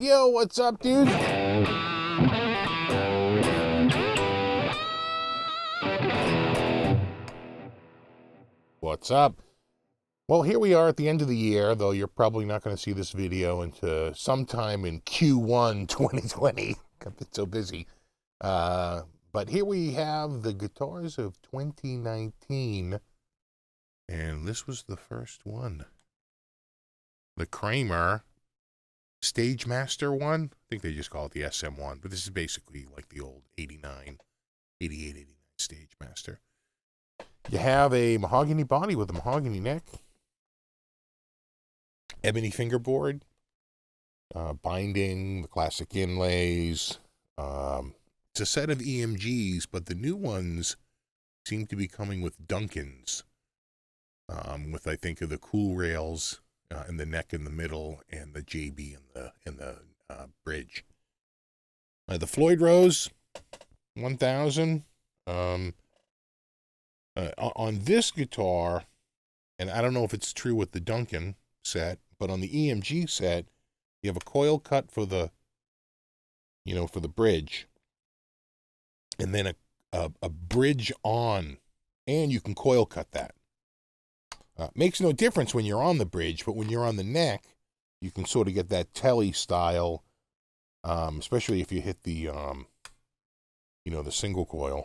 Yo, what's up, dude? What's up? Well, here we are at the end of the year, though you're probably not going to see this video until sometime in Q1 2020. I've been so busy. But here we have the guitars of 2019. And this was the first one. The Kramer Stage Master one. I think they just call it the SM1, but this is basically like the old 88, 89 Stage Master. You have a mahogany body with a mahogany neck, ebony fingerboard, binding, the classic inlays. It's a set of EMGs, but the new ones seem to be coming with Duncans, with I think of the cool rails in the neck in the middle and the JB in the bridge. The Floyd Rose 1000. On this guitar, and I don't know if it's true with the Duncan set, but on the EMG set, you have a coil cut for the, for the bridge, and then a bridge on, and you can coil cut that. Makes no difference when you're on the bridge, but when you're on the neck, you can sort of get that telly style, especially if you hit the, the single coil.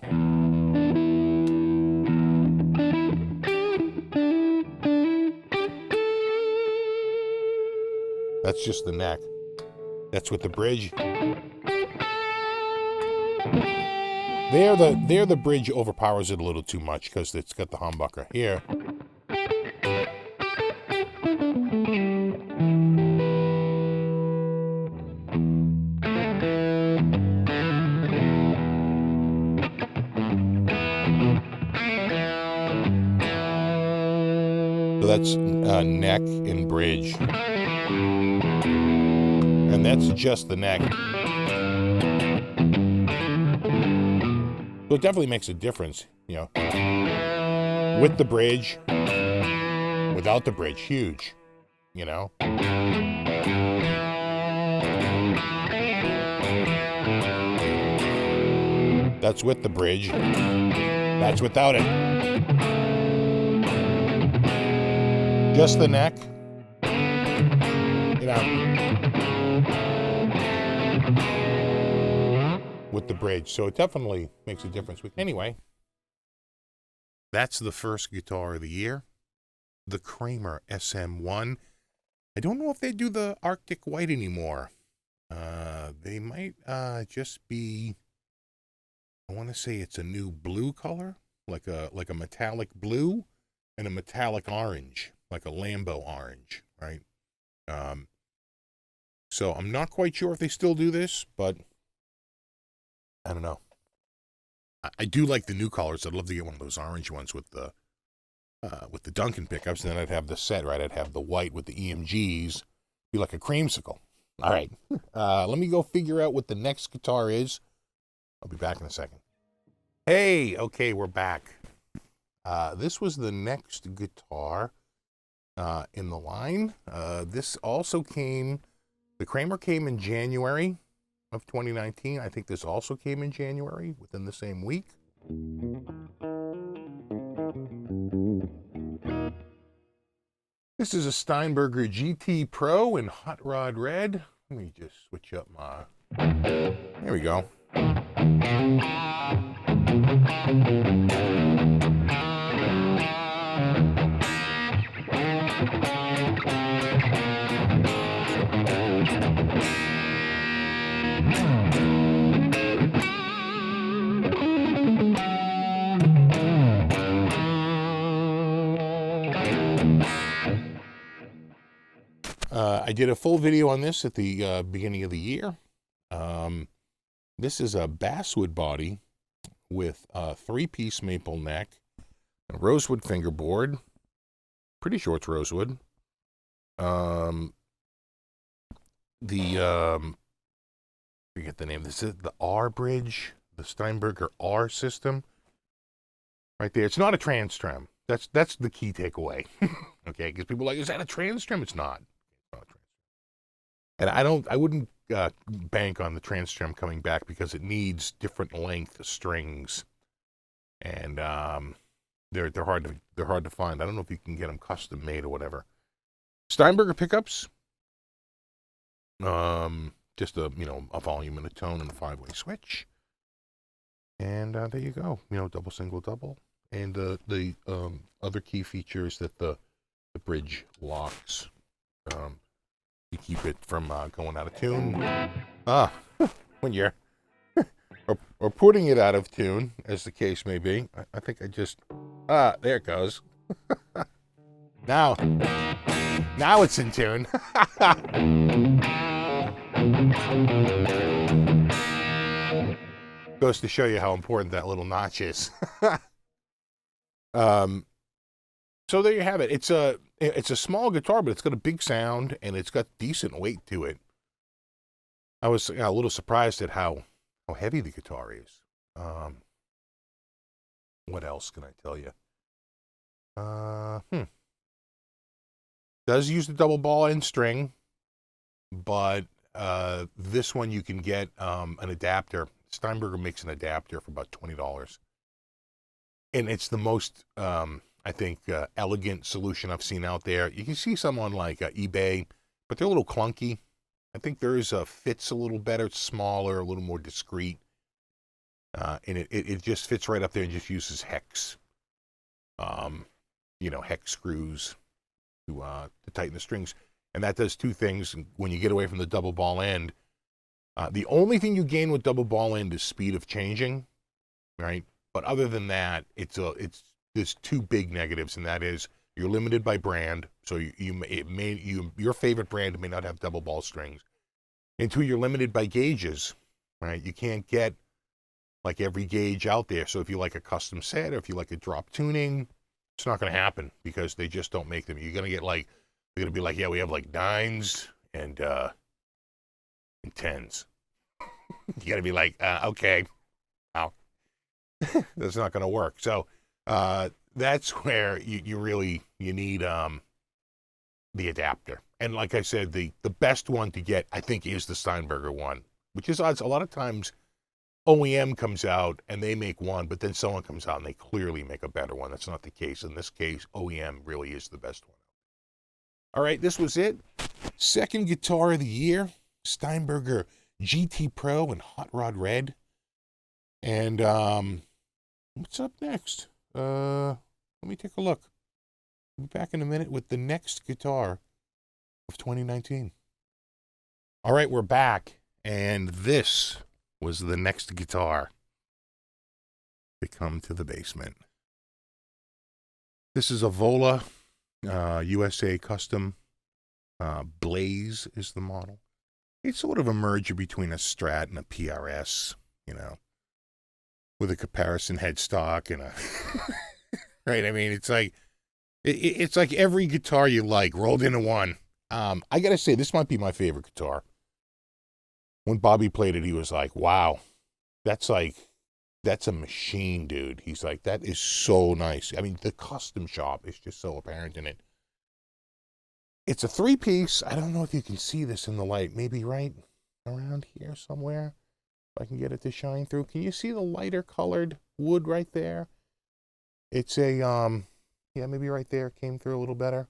That's just the neck. That's with the bridge. There the bridge overpowers it a little too much because it's got the humbucker here. So that's neck and bridge. And that's just the neck. So it definitely makes a difference, with the bridge, without the bridge, huge, That's with the bridge. That's without it. Just the neck. With the bridge. So it definitely makes a difference. Anyway, that's the first guitar of the year. The Kramer SM1. I don't know if they do the Arctic White anymore. They might just be, I want to say it's a new blue color, like a metallic blue and a metallic orange, like a Lambo orange, right? So I'm not quite sure if they still do this, but I don't know. I do like the new colors. I'd love to get one of those orange ones with the Duncan pickups, and then I'd have the set, right? I'd have the white with the EMGs, be like a creamsicle. All right. Let me go figure out what the next guitar is. I'll be back in a second. Hey, okay, we're back. This was the next guitar in the line. This also came, the Kramer came in January of 2019. I think this also came in January, within the same week. This is a Steinberger GT Pro in hot rod red. Let me just switch up my, there we go. I did a full video on this at the beginning of the year. This is a basswood body with a 3-piece maple neck, a rosewood fingerboard. Pretty sure it's rosewood. Forget the name. This is the R bridge, the Steinberger R system. Right there. It's not a trans trim. That's the key takeaway. Okay, because people are like, is that a trans trim? It's not. And I wouldn't bank on the trans trim coming back because it needs different length strings, and they're hard to find. I don't know if you can get them custom made or whatever. Steinberger pickups, just a volume and a tone and a 5-way switch, and there you go. Double, single, double, and the other key feature is that the bridge locks. You keep it from going out of tune. When you're or putting it out of tune, as the case may be. I think I just there it goes. Now it's in tune. Goes to show you how important that little notch is. So there you have it. It's a small guitar, but it's got a big sound and it's got decent weight to it. I was a little surprised at how heavy the guitar is. What else can I tell you? Does use the double ball end string, but this one you can get an adapter. Steinberger makes an adapter for about $20, and it's the most I think elegant solution I've seen out there. You can see some on like eBay, but they're a little clunky. I think theirs fits a little better. It's smaller, a little more discreet, and it just fits right up there and just uses hex, hex screws to tighten the strings, and that does two things. When you get away from the double ball end, the only thing you gain with double ball end is speed of changing, right? But other than that, there's two big negatives, and that is you're limited by brand. So your favorite brand may not have double ball strings. And two, you're limited by gauges, right? You can't get like every gauge out there. So if you like a custom set or if you like a drop tuning, it's not going to happen because they just don't make them. You're going to get they're going to be like, yeah, we have like 9s and 10s. You got to be like, okay, wow. That's not going to work. So that's where you need the adapter. And like I said, the best one to get, I think, is the Steinberger one, which is odds. A lot of times OEM comes out and they make one, but then someone comes out and they clearly make a better one. That's not the case. In this case, OEM really is the best one. All right, this was it. Second guitar of the year, Steinberger GT Pro in Hot Rod Red. And what's up next? Let me take a look. We'll be back in a minute with the next guitar of 2019. All right, we're back, and this was the next guitar to come to the basement. This is a Wolle USA Custom. Blaze is the model. It's sort of a merger between a Strat and a PRS, with a comparison headstock and a right. I mean, it's like every guitar you like rolled into one. I gotta say, this might be my favorite guitar. When Bobby played it, he was like, "Wow, that's a machine, dude." He's like, "That is so nice." I mean, the custom shop is just so apparent in it. It's a 3-piece. I don't know if you can see this in the light. Maybe right around here somewhere. If I can get it to shine through. Can you see the lighter colored wood right there? It's a, yeah, maybe right there. Came through a little better.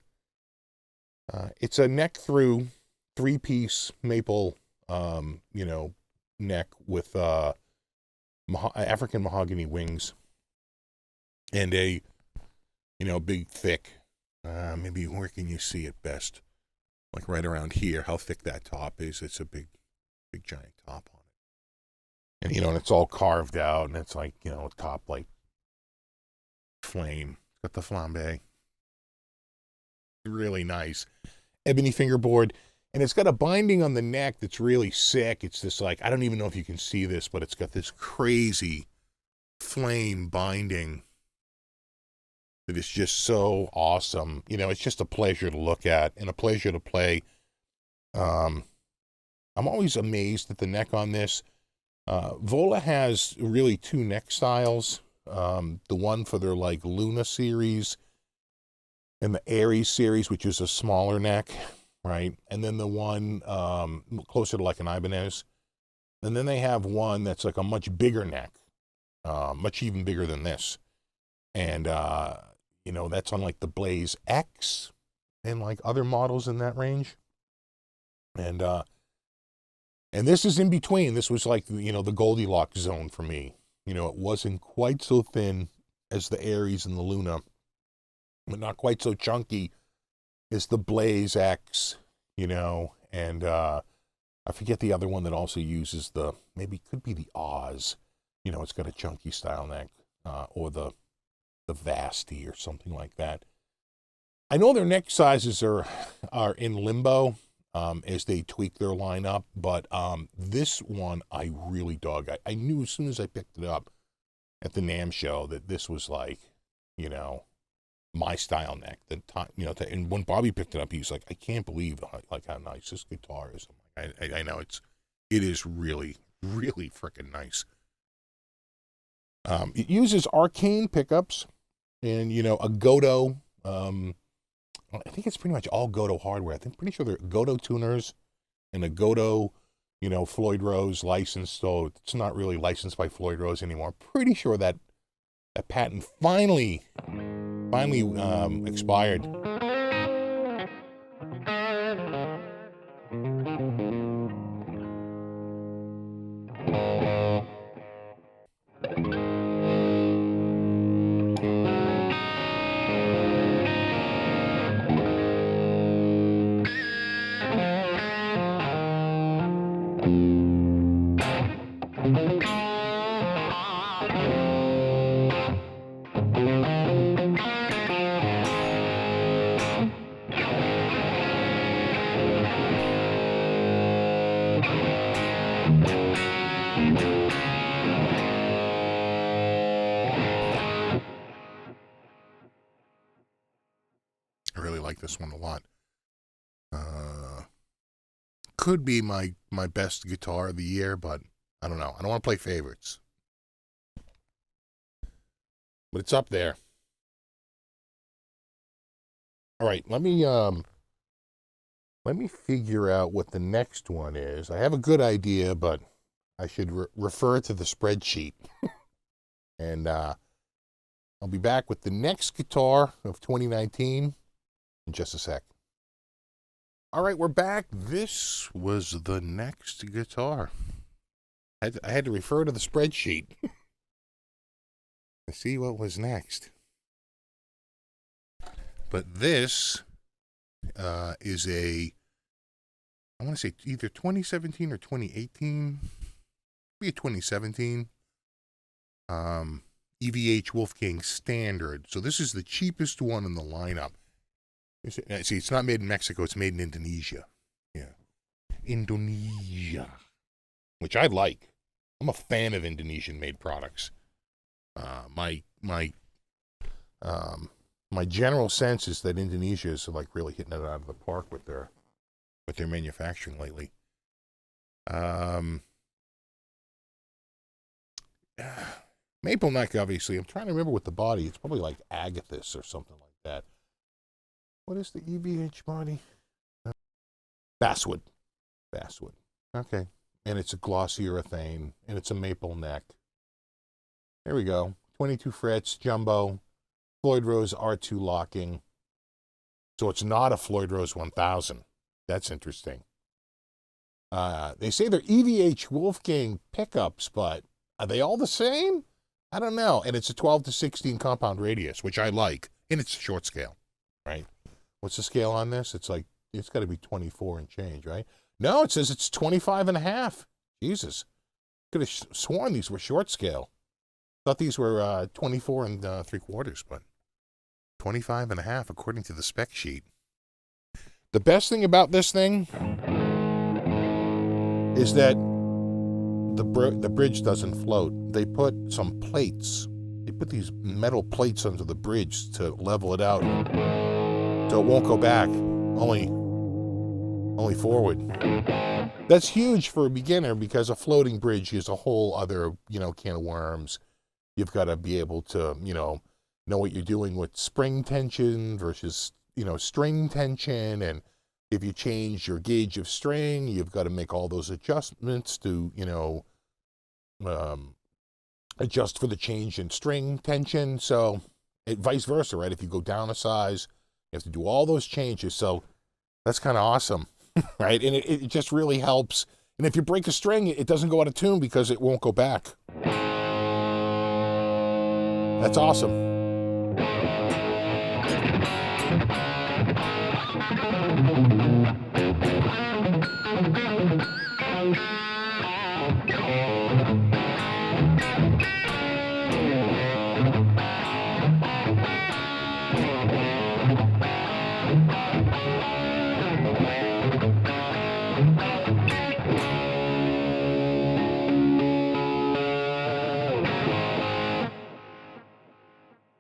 It's a neck through 3-piece maple, neck with African mahogany wings. And a, big, thick, maybe where can you see it best? Like right around here, how thick that top is. It's a big, giant top on it. And, and it's all carved out, and it's like, top like flame. It's got the flambe. Really nice. Ebony fingerboard. And it's got a binding on the neck that's really sick. It's this I don't even know if you can see this, but it's got this crazy flame binding that is just so awesome. It's just a pleasure to look at and a pleasure to play. I'm always amazed at the neck on this. Wolle has really 2 neck styles. The one for their Luna series and the Aries series, which is a smaller neck. right? And then the one closer to like an Ibanez. And then they have one that's like a much bigger neck, much even bigger than this. And, you know, that's on like the Blaze X and like other models in that range. And this is in between. This was like, you know, the Goldilocks zone for me. You know, it wasn't quite so thin as the Aries and the Luna, but not quite so chunky as the Blaze X, you know, and I forget the other one that also uses the, maybe could be the Oz. You know, it's got a chunky style neck, or the Vasty or something like that. I know their neck sizes are in limbo as they tweak their lineup, but this one I really dug. I knew as soon as I picked it up at the NAMM show that this was like, you know, my style neck. You know, and when Bobby picked it up, he was like, I can't believe like how nice this guitar is. I know it is really, really freaking nice. It uses Arcane pickups and, you know, a Godo. I think it's pretty much all Godo hardware. I'm pretty sure they're Godo tuners and a Godo, you know, Floyd Rose licensed. So it's not really licensed by Floyd Rose anymore. Pretty sure that patent finally expired. I really like this one a lot. Could be my best guitar of the year, but I don't know. I don't want to play favorites. But it's up there. All right, let me figure out what the next one is. I have a good idea, but I should refer to the spreadsheet. And I'll be back with the next guitar of 2019 in just a sec. All right, we're back. This was the next guitar. I had to refer to the spreadsheet to see what was next. But this is I want to say either 2017 or 2018. Maybe 2017. EBH Wolfgang Standard. So this is the cheapest one in the lineup. See, it's not made in Mexico. It's made in Indonesia. Yeah. Indonesia. Which I like. I'm a fan of Indonesian-made products. My general sense is that Indonesia is like really hitting it out of the park with their manufacturing lately. Maple neck, obviously. I'm trying to remember what the body. It's probably like agathis or something like that. What is the EBH body? Basswood. Basswood. Okay. And it's a glossy urethane, and it's a maple neck. There we go. 22 frets, jumbo, Floyd Rose R2 locking. So it's not a Floyd Rose 1000. That's interesting. They say they're EVH Wolfgang pickups, but are they all the same? I don't know. And it's a 12 to 16 compound radius, which I like. And it's a short scale, right? What's the scale on this? It's like, it's got to be 24 and change, right? No, it says it's 25 and a half. Jesus. Could have sworn these were short scale. Thought these were 24 and 3/4, but 25 and a half according to the spec sheet. The best thing about this thing is that the bridge doesn't float. They put some plates. They put these metal plates under the bridge to level it out, so it won't go back, only forward. That's huge for a beginner because a floating bridge is a whole other, can of worms. You've got to be able to, know what you're doing with spring tension versus, string tension, and if you change your gauge of string, you've got to make all those adjustments to, adjust for the change in string tension. So vice versa, right? If you go down a size, you have to do all those changes. So that's kind of awesome, right? And it just really helps. And if you break a string, it doesn't go out of tune because it won't go back. That's awesome.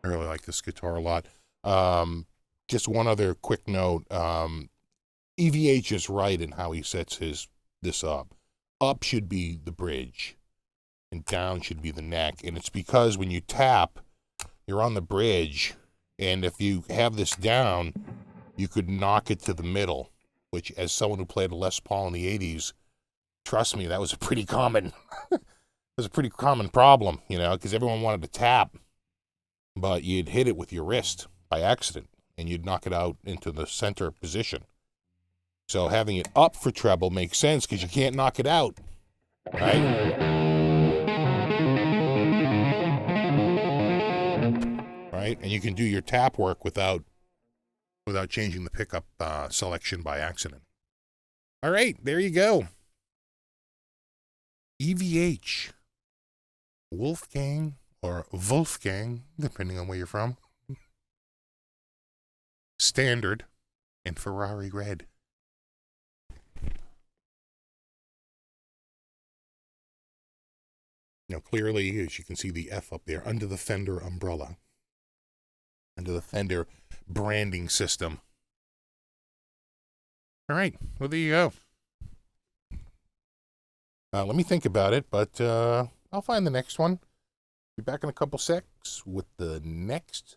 I really like this guitar a lot. Just one other quick note. EVH is right in how he sets this up. Up should be the bridge, and down should be the neck. And it's because when you tap, you're on the bridge, and if you have this down, you could knock it to the middle, which, as someone who played a Les Paul in the 80s, trust me, that was a pretty common, problem, because everyone wanted to tap, but you'd hit it with your wrist by accident, and you'd knock it out into the center position. So having it up for treble makes sense because you can't knock it out, right? Right, and you can do your tap work without changing the pickup selection by accident. All right, there you go. EVH Wolfgang, or Wolfgang, depending on where you're from. Standard and Ferrari red. Now, clearly, as you can see the F up there, under the Fender umbrella, under the Fender branding system. All right, well, there you go. Let me think about it, but I'll find the next one. Be back in a couple secs with the next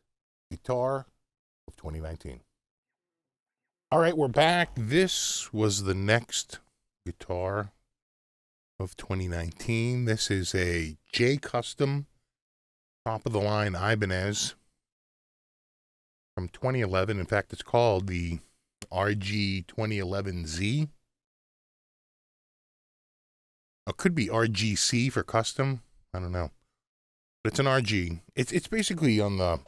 guitar of 2019. All right, we're back. This was the next guitar of 2019. This is a J Custom top of the line Ibanez from 2011. In fact, it's called the RG 2011Z. It could be RGC for custom. I don't know. But it's an RG. It's basically on the,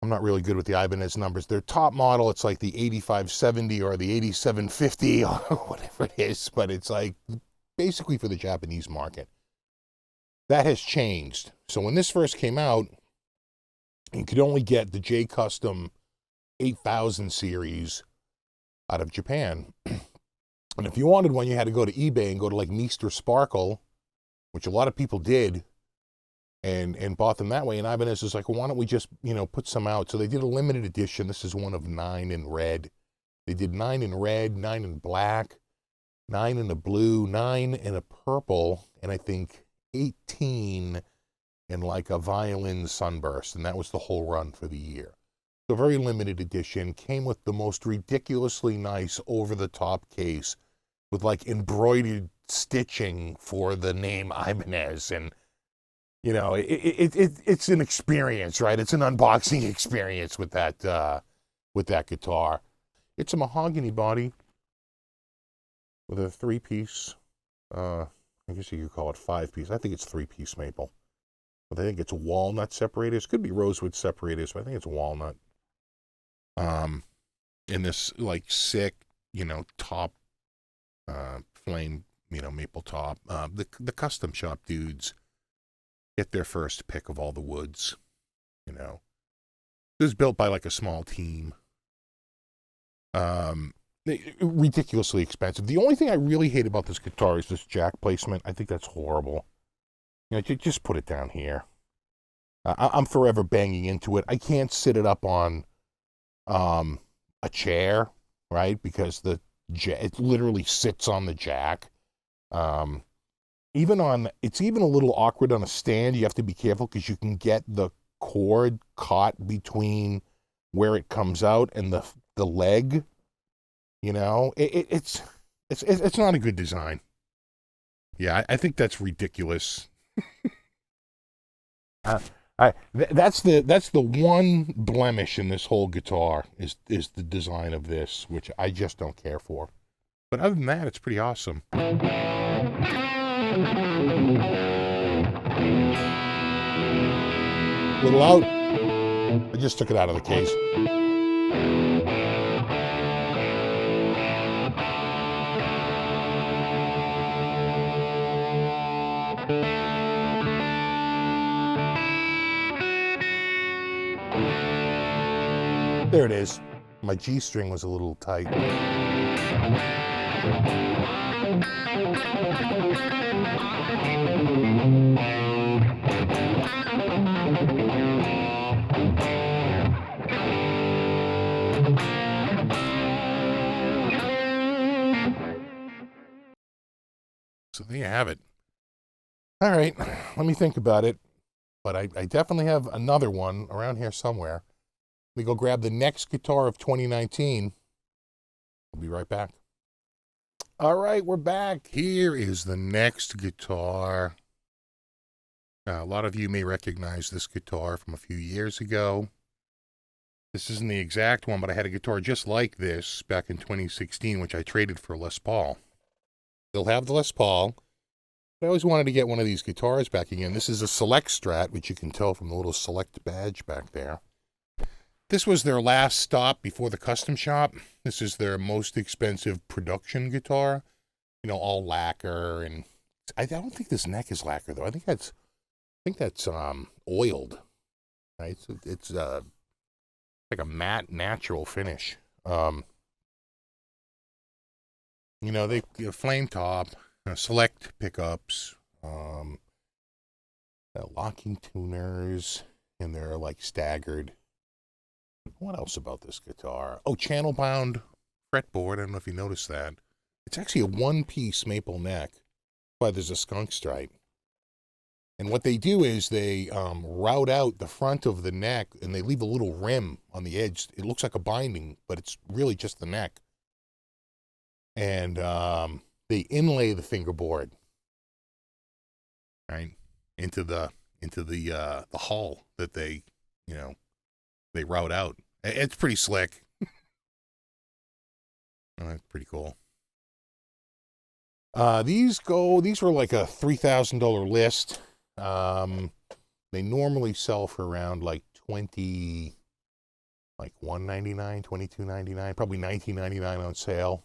I'm not really good with the Ibanez numbers. Their top model, it's like the 8570 or the 8750 or whatever it is. But it's like basically for the Japanese market. That has changed. So when this first came out, you could only get the J Custom 8000 series out of Japan. And if you wanted one, you had to go to eBay and go to like Mr. Sparkle, which a lot of people did, and bought them that way. And Ibanez is like, well, why don't we just, put some out? So they did a limited edition. This is one of 9 in red. They did 9 in red, 9 in black, 9 in a blue, 9 in a purple, and I think 18 in like a violin sunburst. And that was the whole run for the year. So very limited edition. Came with the most ridiculously nice over-the-top case with like embroidered stitching for the name Ibanez. And, it's an experience, right? It's an unboxing experience with that guitar. It's a mahogany body with a 3-piece, I guess you could call it 5-piece. I think it's 3-piece maple. But I think it's walnut separators. Could be rosewood separators, but I think it's walnut. In this like sick, top, flame, maple top. The custom shop dudes get their first pick of all the woods, This is built by like a small team. Ridiculously expensive. The only thing I really hate about this guitar is this jack placement. I think that's horrible. Just put it down here. I'm forever banging into it. I can't sit it up on a chair, right? Because it literally sits on the jack. It's even a little awkward on a stand. You have to be careful because you can get the cord caught between where it comes out and the leg. You know, it's not a good design. Yeah, I think that's ridiculous. That's the one blemish in this whole guitar is the design of this, which I just don't care for. But other than that, it's pretty awesome. Little out. I just took it out of the case. There it is. My G string was a little tight. So there you have it. All right, let me think about it. But I definitely have another one around here somewhere. Let me go grab the next guitar of 2019. I'll be right back. All right, we're back. Here is the next guitar. A lot of you may recognize this guitar from a few years ago. This isn't the exact one, but I had a guitar just like this back in 2016, which I traded for a Les Paul. Still have the Les Paul. I always wanted to get one of these guitars back again. This is a Select Strat, which you can tell from the little Select badge back there. This was their last stop before the custom shop. This is their most expensive production guitar. You know, all lacquer, and I don't think this neck is lacquer though. I think that's oiled. Right? It's like a matte natural finish. You know, they flame top, select pickups, locking tuners, and they're like staggered. What else about this guitar? Oh, channel bound fretboard. I don't know if you noticed that. It's actually a one-piece maple neck. But there's a skunk stripe. And what they do is they route out the front of the neck, and they leave a little rim on the edge. It looks like a binding, but it's really just the neck. And they inlay the fingerboard, right, into the hull that they route out. It's pretty slick. That's pretty cool. These were like a $3,000 list. They normally sell for around like $199, $22.99, probably $19.99 on sale.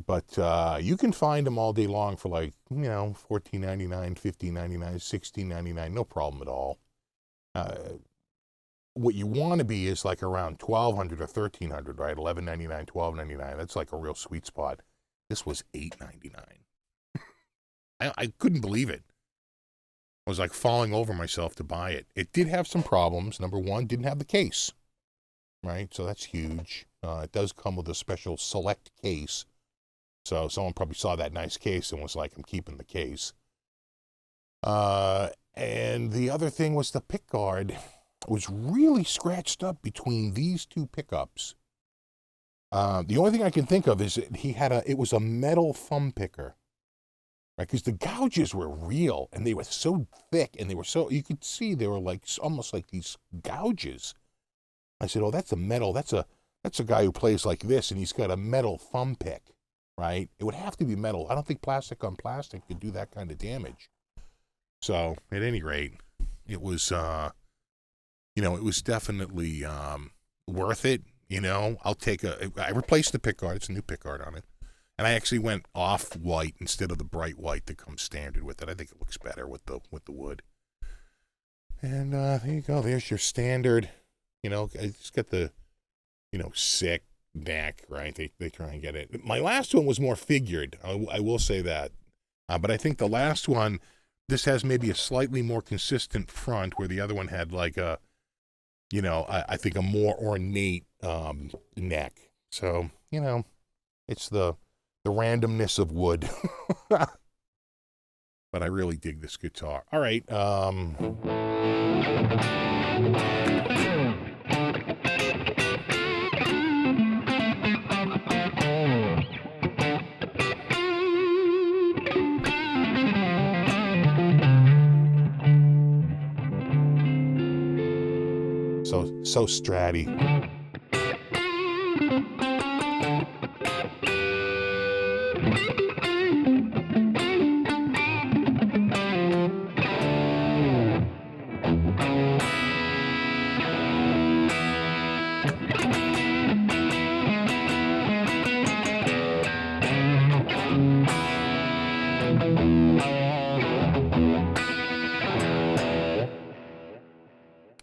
But you can find them all day long for like, $14.99, $15.99, $16.99, no problem at all. What you want to be is like around $1,200 or $1,300, right? $11.99, $12.99. That's like a real sweet spot. This was $8.99. I couldn't believe it. I was like falling over myself to buy it. It did have some problems. Number one, didn't have the case, right? So that's huge. It does come with a special select case. So someone probably saw that nice case and was like, I'm keeping the case. And the other thing was the pick guard was really scratched up between these two pickups. The only thing I can think of is it was a metal thumb picker, right? Because the gouges were real and they were so thick and you could see they were like almost like these gouges. I said, oh, that's a metal. That's a guy who plays like this and he's got a metal thumb pick, right? It would have to be metal. I don't think plastic on plastic could do that kind of damage. So at any rate, it was, it was definitely worth it. I replaced the pickguard. It's a new pickguard on it. And I actually went off white instead of the bright white that comes standard with it. I think it looks better with the wood. And there you go. There's your standard, it's got the, sick neck, right? They try and get it. My last one was more figured. I will say that. But I think the last one, this has maybe a slightly more consistent front where the other one had like a, I think a more ornate neck. So, it's the randomness of wood. But I really dig this guitar. All right. so stratty.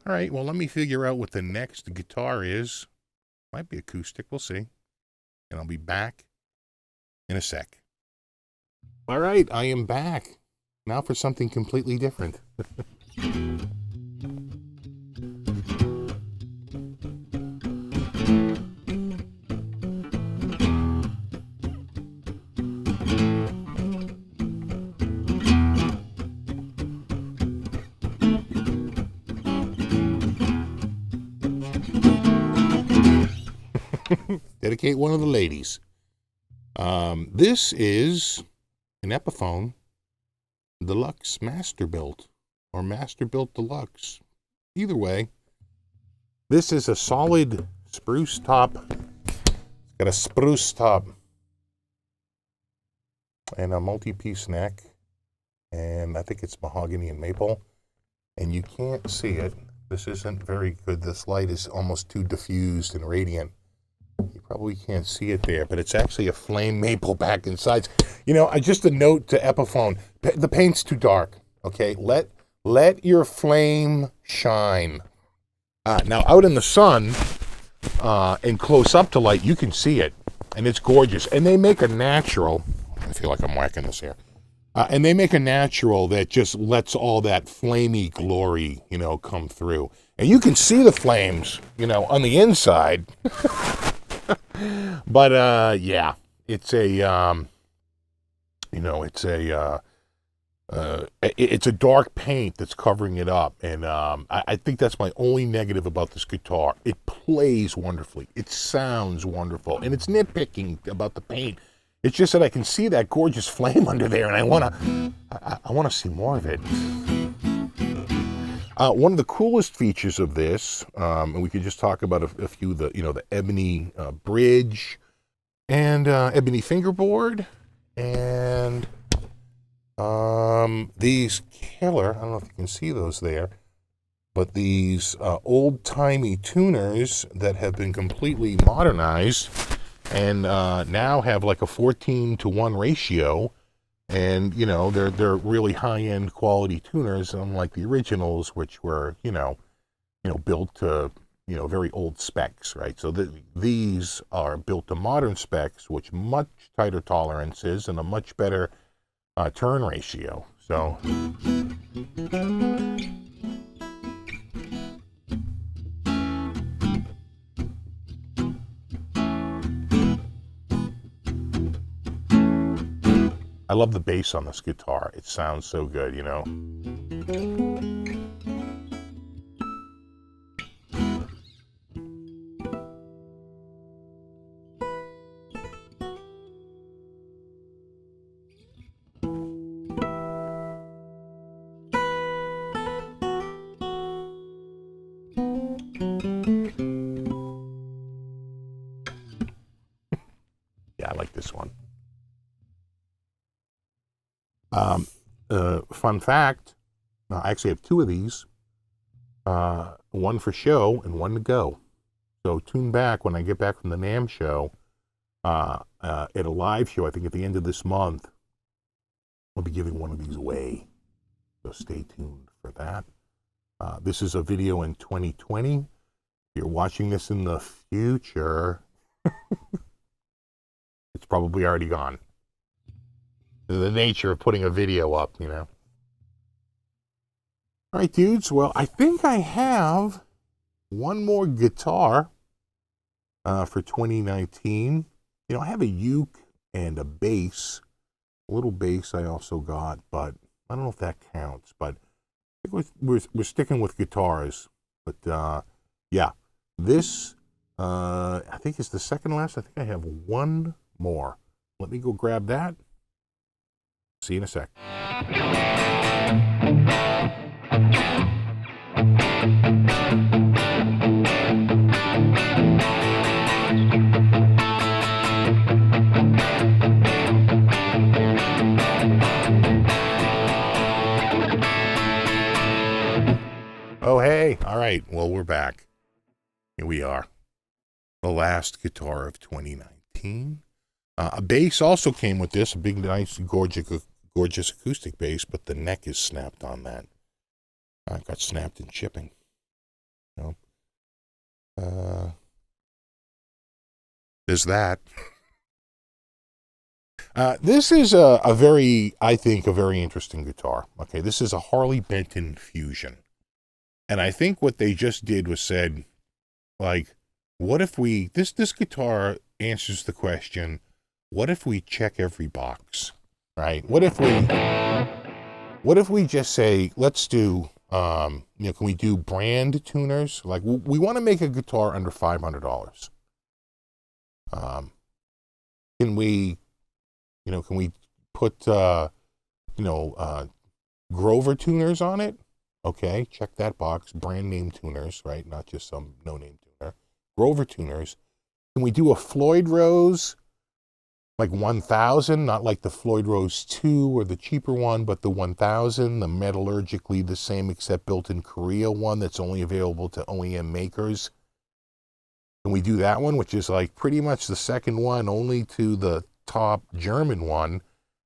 All right, well, let me figure out what the next guitar is. Might be acoustic, we'll see. And I'll be back in a sec. All right, I am back. Now for something completely different. Dedicate one of the ladies. This is an Epiphone Deluxe Masterbuilt or Masterbuilt Deluxe. Either way, this is a solid spruce top. It's got a spruce top and a multi-piece neck, and I think it's mahogany and maple. And you can't see it. This isn't very good. This light is almost too diffused and radiant. You probably can't see it there, but it's actually a flame maple back and sides. You know, just a note to Epiphone: the paint's too dark. Okay, let your flame shine. Now, out in the sun and close up to light, you can see it, and it's gorgeous. And they make a natural. I feel like I'm whacking this here. And they make a natural that just lets all that flamey glory, you know, come through. And you can see the flames, you know, on the inside. But, yeah, it's a, you know, it's a dark paint that's covering it up. And I think that's my only negative about this guitar. It plays wonderfully. It sounds wonderful. And it's nitpicking about the paint. It's just that I can see that gorgeous flame under there, and I want to see more of it. One of the coolest features of this, and we could just talk about a few, the ebony bridge and ebony fingerboard, and these killer, I don't know if you can see those there, but these old-timey tuners that have been completely modernized and now have like a 14-to-1 ratio. And, you know, they're really high-end quality tuners, unlike the originals, which were, you know, built to, very old specs, right? So these are built to modern specs, which much tighter tolerances and a much better turn ratio. So I love the bass on this guitar. It sounds so good, you know. Yeah, I like this one. Fun fact, I actually have two of these, one for show and one to go. So tune back when I get back from the NAMM show, at a live show, I think at the end of this month, I'll be giving one of these away. So stay tuned for that. This is a video in 2020. If you're watching this in the future, it's probably already gone. The nature of putting a video up, you know. All right, dudes. Well, I think I have one more guitar for 2019. You know, I have a uke and a bass. A little bass I also got, but I don't know if that counts. But I think we're sticking with guitars. But, yeah, this, I think is the second last. I think I have one more. Let me go grab that. See you in a sec. right. Well, we're back. Here we are. The last guitar of 2019. A bass also came with this, a big, nice, gorgeous acoustic bass, but the neck is snapped on that. It got snapped in shipping. You know? There's that. This is a very, I think, a very interesting guitar. Okay, this is a Harley Benton Fusion. And I think what they just did was said, like, what if we, this guitar answers the question, what if we check every box, right? What if we just say, let's do, can we do brand tuners? Like, we want to make a guitar under $500. Can we put, Grover tuners on it? Okay, check that box. Brand name tuners, right? Not just some no-name tuner. Grover tuners. Can we do a Floyd Rose, like 1000? Not like the Floyd Rose 2 or the cheaper one, but the 1000, the metallurgically the same except built in Korea one that's only available to OEM makers. Can we do that one, which is like pretty much the second one, only to the top German one?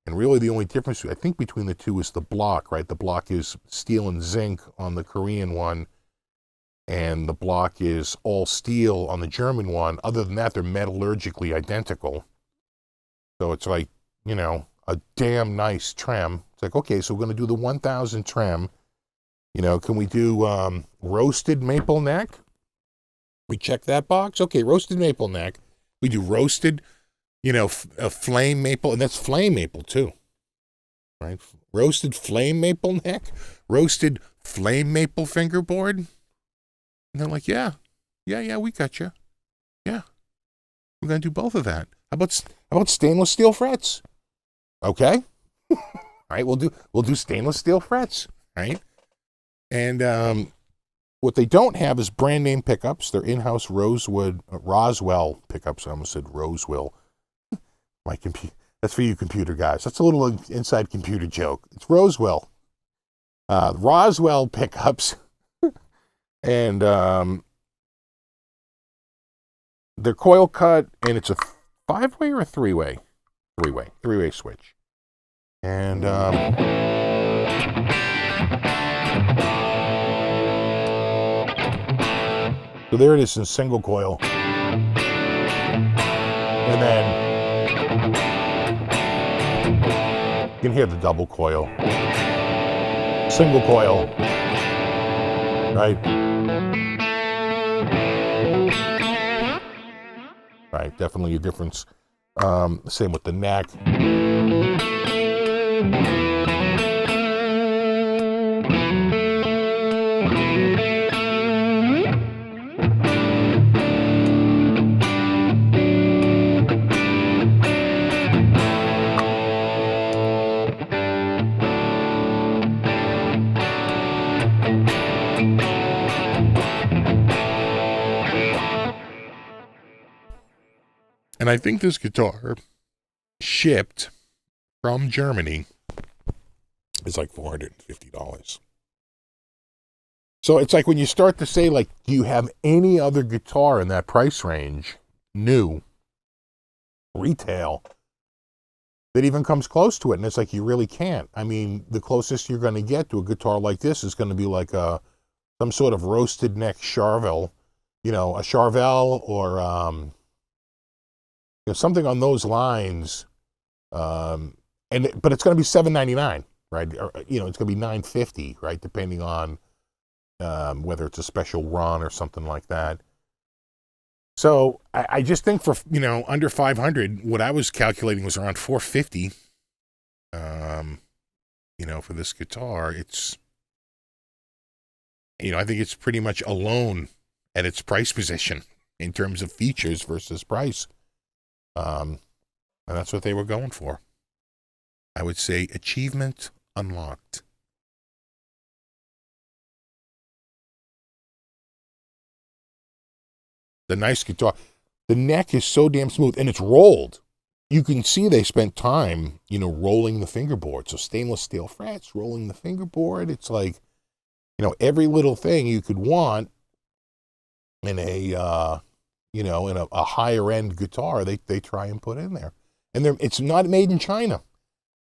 And really the only difference, I think, between the two is the block, right? The block is steel and zinc on the Korean one, and the block is all steel on the German one. Other than that, they're metallurgically identical. So it's like, a damn nice trem. It's like, okay, so we're going to do the 1000 trem. Can we do roasted maple neck? We check that box. Okay, roasted maple neck. We do roasted, a flame maple, and that's flame maple too, right? Roasted flame maple neck, roasted flame maple fingerboard. And they're like, yeah, we got you. Yeah, we're going to do both of that. How about stainless steel frets? Okay. All right, we'll do stainless steel frets, right? And what they don't have is brand name pickups. They're in-house Roswell pickups. I almost said Rosewell. That's for you computer guys. That's a little inside computer joke. It's Roswell. Roswell pickups. And they're coil cut, and it's a 5-way or a 3-way? 3-way. 3-way switch. And so there it is in single coil. And then you can hear the double coil. Single coil. Right? Right, definitely a difference. Same with the neck. And I think this guitar shipped from Germany is like $450. So it's like when you start to say, like, do you have any other guitar in that price range, new, retail, that even comes close to it? And it's like, you really can't. I mean, the closest you're going to get to a guitar like this is going to be like some sort of roasted neck Charvel, a Charvel or something on those lines, but it's going to be $799, right? Or, it's going to be $950, right? Depending on whether it's a special run or something like that. So I just think for under 500, what I was calculating was around 450. For this guitar, it's I think it's pretty much alone at its price position in terms of features versus price. And that's what they were going for. I would say achievement unlocked. The nice guitar. The neck is so damn smooth, and it's rolled. You can see they spent time, rolling the fingerboard. So stainless steel frets, rolling the fingerboard. It's like, every little thing you could want in a you know, in a higher end guitar, they try and put in there. And it's not made in China.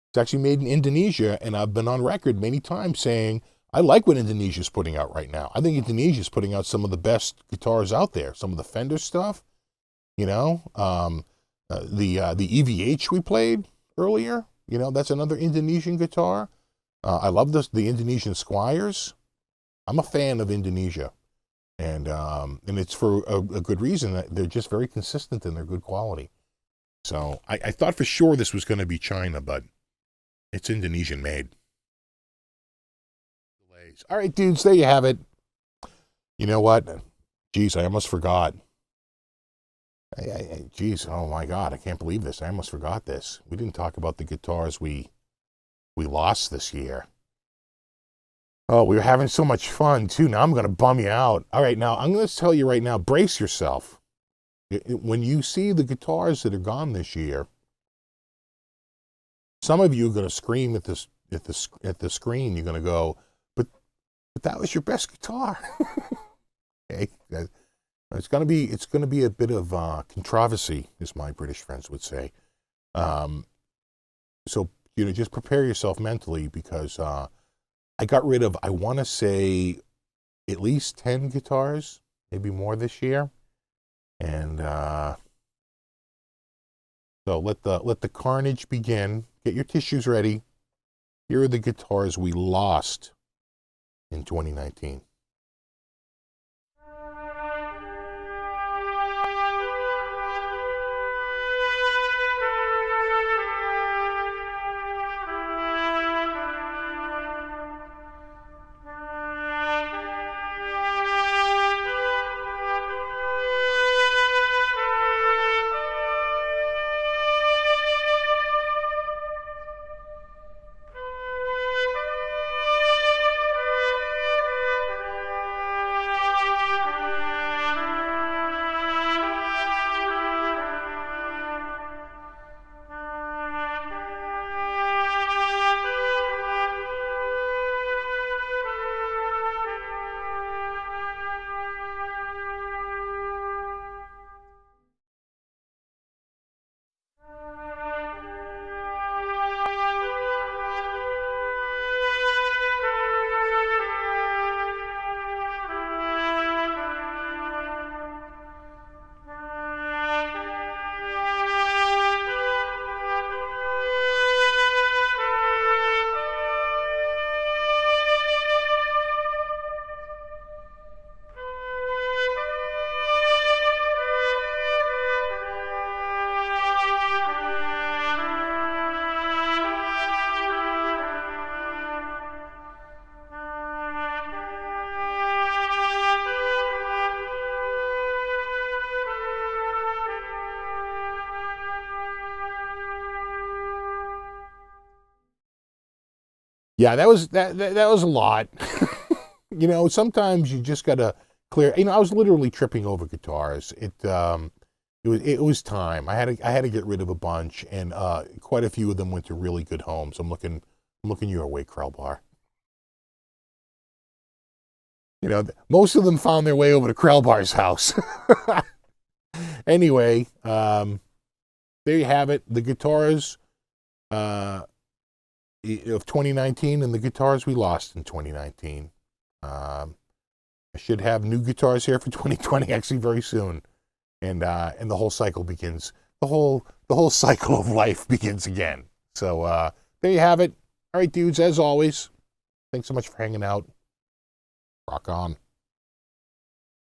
It's actually made in Indonesia, and I've been on record many times saying I like what Indonesia's putting out right now. I think Indonesia's putting out some of the best guitars out there. Some of the Fender stuff, you know, the EVH we played earlier, you know, that's another Indonesian guitar. I love the Indonesian Squires. I'm a fan of Indonesia, and it's for a good reason. They're just very consistent and they're good quality. So I thought for sure this was going to be China, but it's Indonesian made. All right, dudes, there you have it. You know what? Geez, I almost forgot. Geez, oh my God, I can't believe this. I almost forgot this. We didn't talk about the guitars we lost this year. Oh, we were having so much fun, too. Now I'm going to bum you out. All right, now I'm going to tell you right now, brace yourself. When you see the guitars that are gone this year, some of you are going to scream at the screen. You're going to go, but that was your best guitar. Okay, it's going to be a bit of controversy, as my British friends would say. So you know, just prepare yourself mentally, because I got rid of, I want to say, at least 10 guitars, maybe more this year, and so let the carnage begin. Get your tissues ready. Here are the guitars we lost in 2019. Yeah, that was a lot. You know, sometimes you just gotta clear. You know, I was literally tripping over guitars. It was time. I had to get rid of a bunch, and quite a few of them went to really good homes. I'm looking your way, Krellbar. You know, most of them found their way over to Krellbar's house. Anyway, there you have it. The guitars of 2019 and the guitars we lost in 2019. I should have new guitars here for 2020 actually very soon, and the whole cycle begins. The whole cycle of life begins again. So there you have it. All right, dudes. As always, thanks so much for hanging out. Rock on.